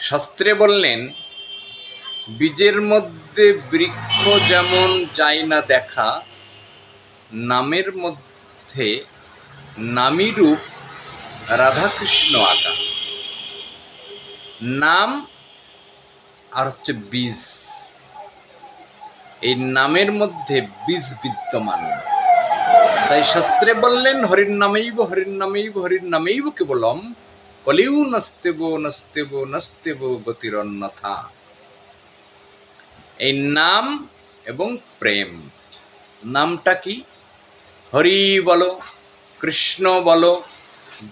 শাস্ত্রে বললেন, বীজের মধ্যে বৃক্ষ যেমন যায় না দেখা, নামের মধ্যে নামী রূপ রাধাকৃষ্ণ আঁকা। নাম আর হচ্ছে বীজ, এই নামের মধ্যে বীজ বিদ্যমান। তাই শাস্ত্রে বললেন, হরির নামেইব হরির নামেইব হরির নামেইব কেবলম, কলিউ নস্তেব নস্তেব নস্তেব গতিরন্যথা। এই নাম এবং প্রেম। নামটা কি? হরি বলো, কৃষ্ণ বলো,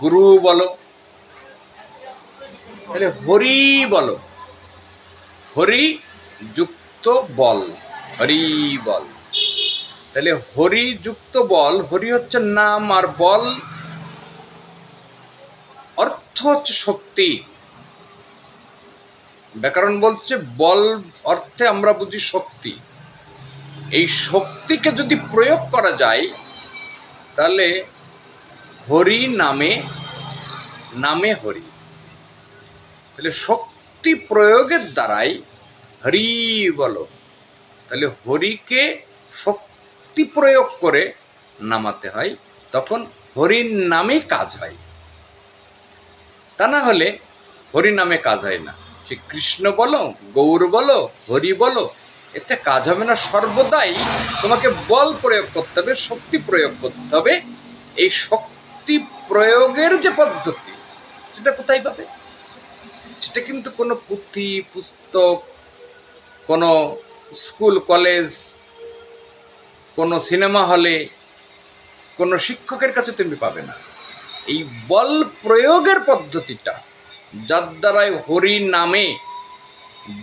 গুরু বলো। তাহলে হরি বলো, হরি যুক্ত বল, হরি বল। তাহলে হরি যুক্ত বল, হরি হচ্ছে নাম আর বল অর্থ হচ্ছে শক্তি। ব্যাকরণ বলছে বল অর্থে আমরা বুঝি শক্তি। এই শক্তিকে যদি প্রয়োগ করা যায়, তাহলে হরি নামে, নামে হরি। তাহলে শক্তি প্রয়োগের দ্বারাই হরি বলো। তাহলে হরিকে শক্তি প্রয়োগ করে নামাতে হয়, তখন হরির নামে কাজ হয়। তা না হলে হরি নামে কাজ হয় না। সে কৃষ্ণ বলো, গৌর বলো, হরি বলো, এতে কাজ হবে না। সর্বদাই তোমাকে বল প্রয়োগ করতে হবে, শক্তি প্রয়োগ করতে হবে। এই শক্তি প্রয়োগের যে পদ্ধতি, সেটা কোথায় পাবে? সেটা কিন্তু কোনো পুঁথি পুস্তক, কোনো স্কুল কলেজ, কোনো সিনেমা হলে, কোনো শিক্ষকের কাছে তুমি পাবে না। এই বল প্রয়োগের পদ্ধতিটা, যার দ্বারাই হরি নামে,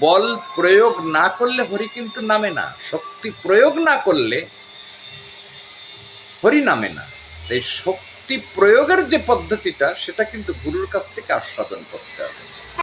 বল প্রয়োগ না করলে হরি কিন্তু নামে না, শক্তি প্রয়োগ না করলে হরি নামে না। এই শক্তি প্রয়োগের যে পদ্ধতিটা, সেটা কিন্তু গুরুর কাছ থেকে আস্বাদন করতে হবে।